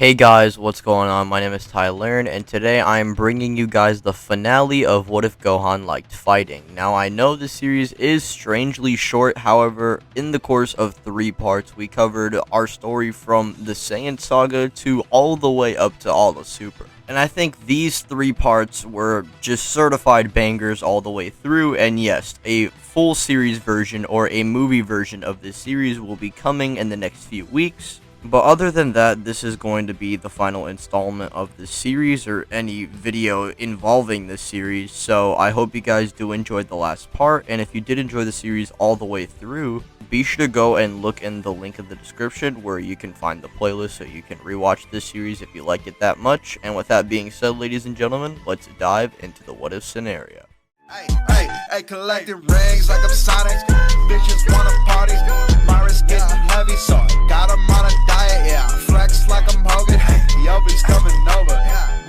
Hey guys, what's going on? My name is Tylearn, and today I am bringing you guys the finale of What If Gohan Liked Fighting. Now, I know the series is strangely short, however, in the course of 3 parts, we covered our story from the Saiyan Saga to all the way up to all the Super. And I think these 3 parts were just certified bangers all the way through, and yes, a full series version or a movie version of this series will be coming in the next few weeks. But other than that, this is going to be the final installment of the series or any video involving this series. So I hope you guys do enjoy the last part. And if you did enjoy the series all the way through, be sure to go and look in the link in the description where you can find the playlist so you can rewatch this series if you like it that much. And with that being said, ladies and gentlemen, let's dive into the what if scenario. Hey, collecting rings like I'm Sonic. Bitches wanna party. My wrist getting heavy, so I got 'em on a diet, yeah. Flex like I'm Hogan. Yo, he's coming over.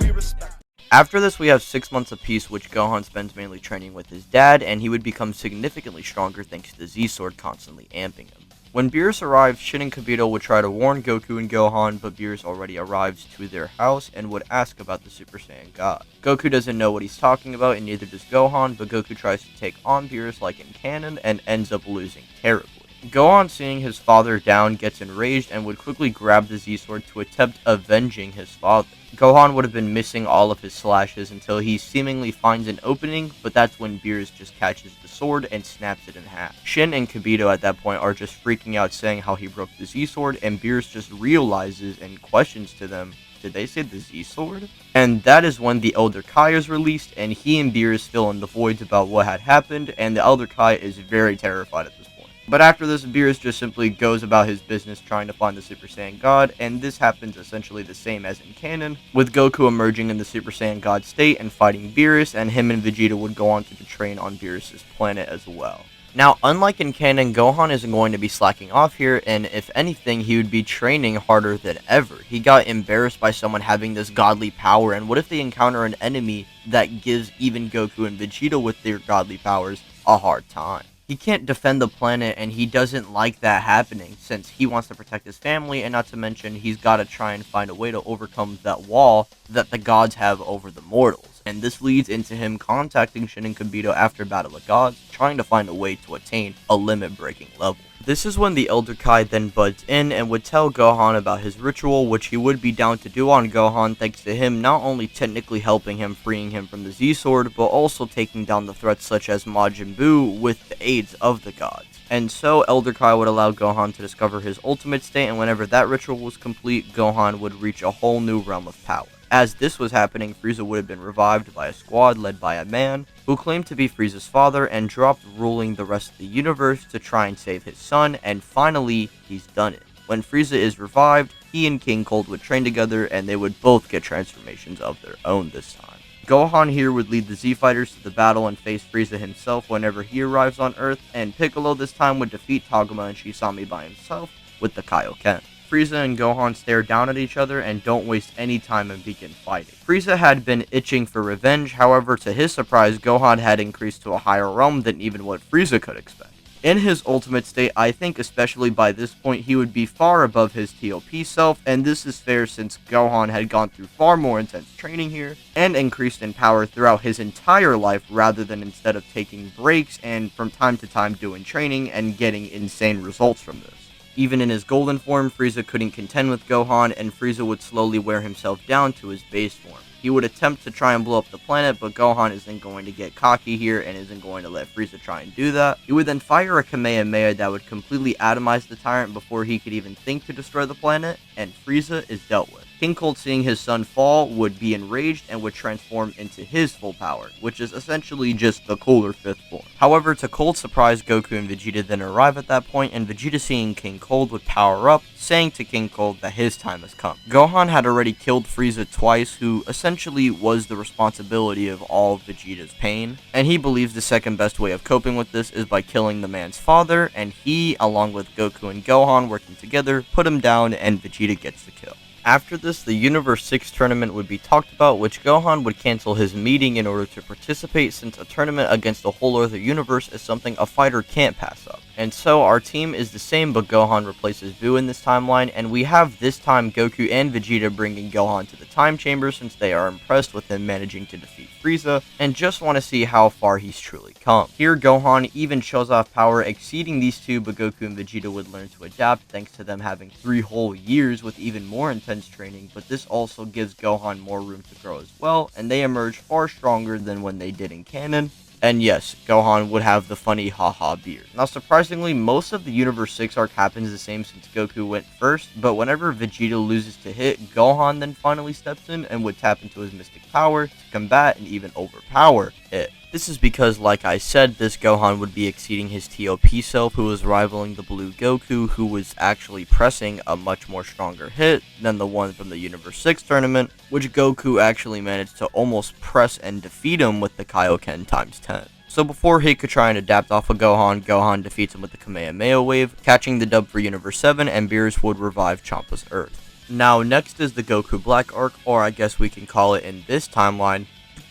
We respect. After this, we have 6 months apiece, which Gohan spends mainly training with his dad, and he would become significantly stronger thanks to the Z-Sword constantly amping him. When Beerus arrives, Shin and Kibito would try to warn Goku and Gohan, but Beerus already arrives to their house and would ask about the Super Saiyan God. Goku doesn't know what he's talking about, and neither does Gohan, but Goku tries to take on Beerus like in canon and ends up losing terribly. Gohan, seeing his father down, gets enraged and would quickly grab the Z-Sword to attempt avenging his father. Gohan would have been missing all of his slashes until he seemingly finds an opening, but that's when Beerus just catches the sword and snaps it in half. Shin and Kibito at that point are just freaking out, saying how he broke the Z-Sword, and Beerus just realizes and questions to them, did they say the Z-Sword? And that is when the Elder Kai is released, and he and Beerus fill in the voids about what had happened, and the Elder Kai is very terrified at this point. But after this, Beerus just simply goes about his business trying to find the Super Saiyan God, and this happens essentially the same as in canon, with Goku emerging in the Super Saiyan God state and fighting Beerus, and him and Vegeta would go on to train on Beerus' planet as well. Now, unlike in canon, Gohan isn't going to be slacking off here, and if anything, he would be training harder than ever. He got embarrassed by someone having this godly power, and what if they encounter an enemy that gives even Goku and Vegeta with their godly powers a hard time? He can't defend the planet, and he doesn't like that happening, since he wants to protect his family, and not to mention, he's got to try and find a way to overcome that wall that the gods have over the mortals. And this leads into him contacting Shin and Kibito after Battle of Gods, trying to find a way to attain a limit-breaking level. This is when the Elder Kai then buds in and would tell Gohan about his ritual, which he would be down to do on Gohan thanks to him not only technically helping him, freeing him from the Z-Sword, but also taking down the threats such as Majin Buu with the aids of the gods. And so Elder Kai would allow Gohan to discover his ultimate state, and whenever that ritual was complete, Gohan would reach a whole new realm of power. As this was happening, Frieza would have been revived by a squad led by a man who claimed to be Frieza's father and dropped ruling the rest of the universe to try and save his son, and finally, he's done it. When Frieza is revived, he and King Cold would train together, and they would both get transformations of their own this time. Gohan here would lead the Z-Fighters to the battle and face Frieza himself whenever he arrives on Earth, and Piccolo this time would defeat Tagoma and Shisami by himself with the Kaioken. Frieza and Gohan stare down at each other and don't waste any time and begin fighting. Frieza had been itching for revenge, however, to his surprise, Gohan had increased to a higher realm than even what Frieza could expect. In his ultimate state, I think especially by this point, he would be far above his TOP self, and this is fair since Gohan had gone through far more intense training here, and increased in power throughout his entire life rather than instead of taking breaks and from time to time doing training and getting insane results from this. Even in his golden form, Frieza couldn't contend with Gohan, and Frieza would slowly wear himself down to his base form. He would attempt to try and blow up the planet, but Gohan isn't going to get cocky here and isn't going to let Frieza try and do that. He would then fire a Kamehameha that would completely atomize the tyrant before he could even think to destroy the planet, and Frieza is dealt with. King Cold, seeing his son fall, would be enraged and would transform into his full power, which is essentially just the cooler 5th form. However, to Cold's surprise, Goku and Vegeta then arrive at that point, and Vegeta, seeing King Cold, would power up, saying to King Cold that his time has come. Gohan had already killed Frieza twice, who essentially was the responsibility of all of Vegeta's pain, and he believes the second best way of coping with this is by killing the man's father, and he, along with Goku and Gohan working together, put him down, and Vegeta gets the kill. After this, the Universe 6 tournament would be talked about, which Gohan would cancel his meeting in order to participate, since a tournament against a whole other universe is something a fighter can't pass up. And so our team is the same, but Gohan replaces Buu in this timeline, and we have this time Goku and Vegeta bringing Gohan to the time chamber since they are impressed with him managing to defeat Frieza, and just want to see how far he's truly come. Here Gohan even shows off power exceeding these two, but Goku and Vegeta would learn to adapt thanks to them having 3 whole years with even more intense training, but this also gives Gohan more room to grow as well, and they emerge far stronger than when they did in canon. And yes, Gohan would have the funny haha beard. Now surprisingly, most of the Universe 6 arc happens the same since Goku went first, but whenever Vegeta loses to hit, Gohan then finally steps in and would tap into his mystic power to combat and even overpower it. This is because, like I said, this Gohan would be exceeding his TOP self, who was rivaling the blue Goku, who was actually pressing a much more stronger hit than the one from the Universe 6 tournament, which Goku actually managed to almost press and defeat him with the Kaioken times 10. So before he could try and adapt off of Gohan, Gohan defeats him with the Kamehameha wave, catching the dub for Universe 7, and Beerus would revive Champa's Earth. Now next is the Goku Black arc, or I guess we can call it in this timeline,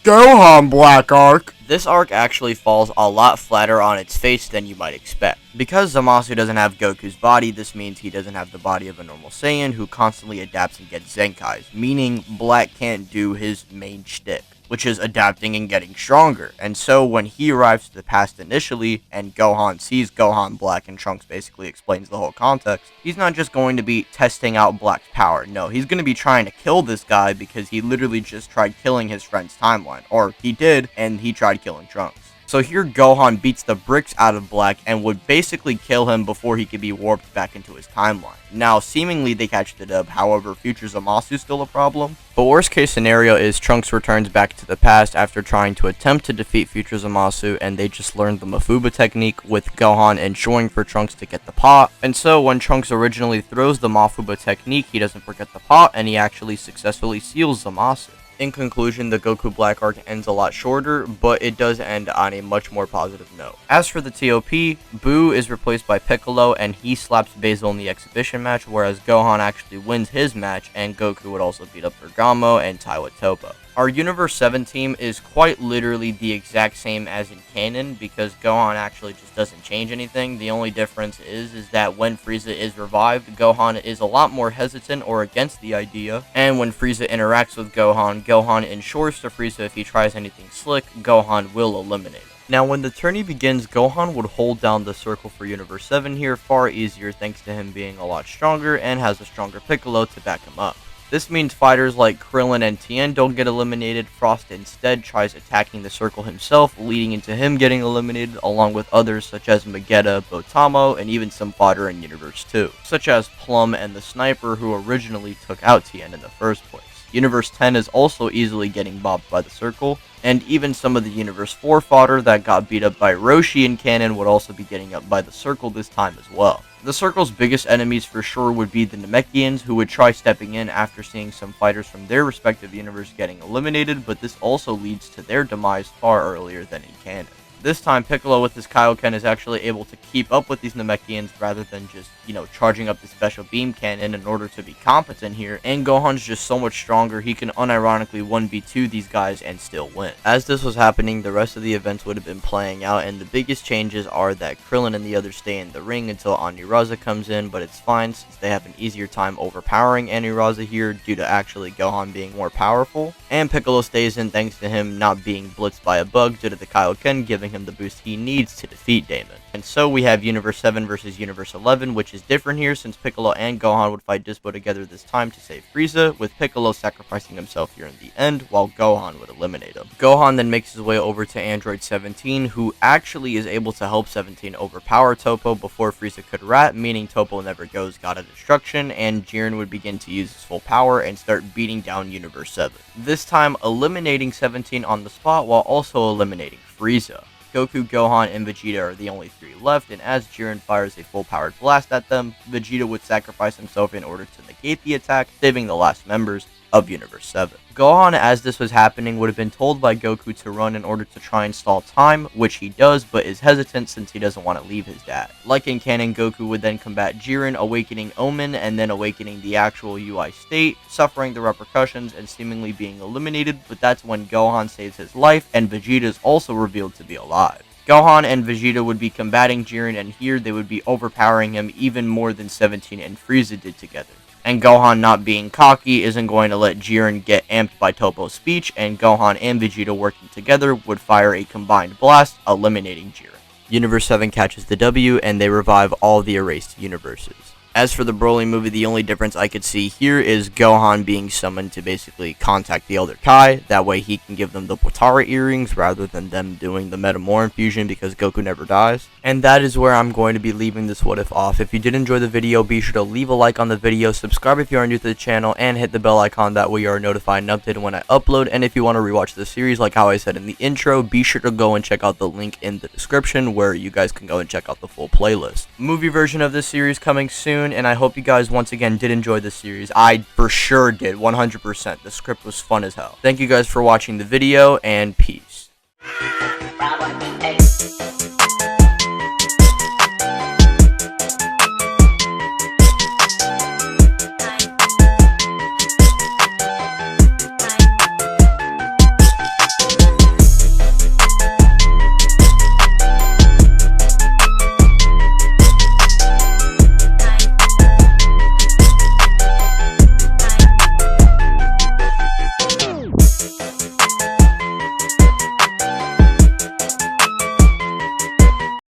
Gohan Black arc. This arc actually falls a lot flatter on its face than you might expect. Because Zamasu doesn't have Goku's body, this means he doesn't have the body of a normal Saiyan who constantly adapts and gets Zenkais, meaning Black can't do his main shtick, which is adapting and getting stronger. And so when he arrives to the past initially, and Gohan sees Gohan Black and Trunks basically explains the whole context, he's not just going to be testing out Black's power. No, he's going to be trying to kill this guy because he literally just tried killing his friend's timeline. Or he did, and he tried killing Trunks. So here Gohan beats the bricks out of Black and would basically kill him before he could be warped back into his timeline. Now, seemingly they catch the dub, however, future Zamasu's still a problem. But worst case scenario is Trunks returns back to the past after trying to attempt to defeat future Zamasu, and they just learned the Mafuba technique, with Gohan ensuring for Trunks to get the pot. And so when Trunks originally throws the Mafuba technique, he doesn't forget the pot, and he actually successfully seals Zamasu. In conclusion, the Goku Black arc ends a lot shorter, but it does end on a much more positive note. As for the TOP, Buu is replaced by Piccolo, and he slaps Basil in the exhibition match, whereas Gohan actually wins his match, and Goku would also beat up Bergamo and Taiwa Topa. Our Universe 7 team is quite literally the exact same as in canon, because Gohan actually just doesn't change anything. The only difference is that when Frieza is revived, Gohan is a lot more hesitant or against the idea, and when Frieza interacts with Gohan, Gohan ensures to Frieza if he tries anything slick, Gohan will eliminate him. Now when the tourney begins, Gohan would hold down the circle for Universe 7 here far easier thanks to him being a lot stronger and has a stronger Piccolo to back him up. This means fighters like Krillin and Tien don't get eliminated. Frost instead tries attacking the circle himself, leading into him getting eliminated, along with others such as Magetta, Botamo, and even some fodder in Universe 2, such as Plum and the Sniper, who originally took out Tien in the first place. Universe 10 is also easily getting bobbed by the circle, and even some of the Universe 4 fodder that got beat up by Roshi in canon would also be getting up by the circle this time as well. The circle's biggest enemies for sure would be the Namekians, who would try stepping in after seeing some fighters from their respective universe getting eliminated, but this also leads to their demise far earlier than in canon. This time, Piccolo with his Kaioken is actually able to keep up with these Namekians rather than just, charging up the special beam cannon in order to be competent here, and Gohan's just so much stronger he can unironically 1v2 these guys and still win. As this was happening, the rest of the events would have been playing out, and the biggest changes are that Krillin and the others stay in the ring until Aniraza comes in, but it's fine since they have an easier time overpowering Aniraza here due to actually Gohan being more powerful, and Piccolo stays in thanks to him not being blitzed by a bug due to the Kaioken giving him the boost he needs to defeat Damon. And so we have Universe 7 versus Universe 11, which is different here since Piccolo and Gohan would fight Dispo together this time to save Frieza, with Piccolo sacrificing himself here in the end while Gohan would eliminate him. Gohan then makes his way over to Android 17, who actually is able to help 17 overpower Toppo before Frieza could rat, meaning Toppo never goes God of Destruction, and Jiren would begin to use his full power and start beating down Universe 7. This time eliminating 17 on the spot while also eliminating Frieza. Goku, Gohan, and Vegeta are the only 3 left, and as Jiren fires a full-powered blast at them, Vegeta would sacrifice himself in order to negate escape the attack, saving the last members of Universe 7. Gohan, as this was happening, would have been told by Goku to run in order to try and stall time, which he does, but is hesitant since he doesn't want to leave his dad. Like in canon, Goku would then combat Jiren, awakening Omen, and then awakening the actual UI state, suffering the repercussions and seemingly being eliminated, but that's when Gohan saves his life, and Vegeta is also revealed to be alive. Gohan and Vegeta would be combating Jiren, and here they would be overpowering him even more than 17 and Frieza did together. And Gohan, not being cocky, isn't going to let Jiren get amped by Toppo's speech, and Gohan and Vegeta working together would fire a combined blast, eliminating Jiren. Universe 7 catches the W, and they revive all the erased universes. As for the Broly movie, the only difference I could see here is Gohan being summoned to basically contact the Elder Kai. That way he can give them the Potara earrings rather than them doing the Metamor infusion because Goku never dies. And that is where I'm going to be leaving this what if off. If you did enjoy the video, be sure to leave a like on the video, subscribe if you are new to the channel, and hit the bell icon. That way you are notified and updated when I upload. And if you want to rewatch the series like how I said in the intro, be sure to go and check out the link in the description where you guys can go and check out the full playlist. Movie version of this series coming soon, and I hope you guys once again did enjoy this series. I for sure did, 100%. The script was fun as hell. Thank you guys for watching the video, and peace.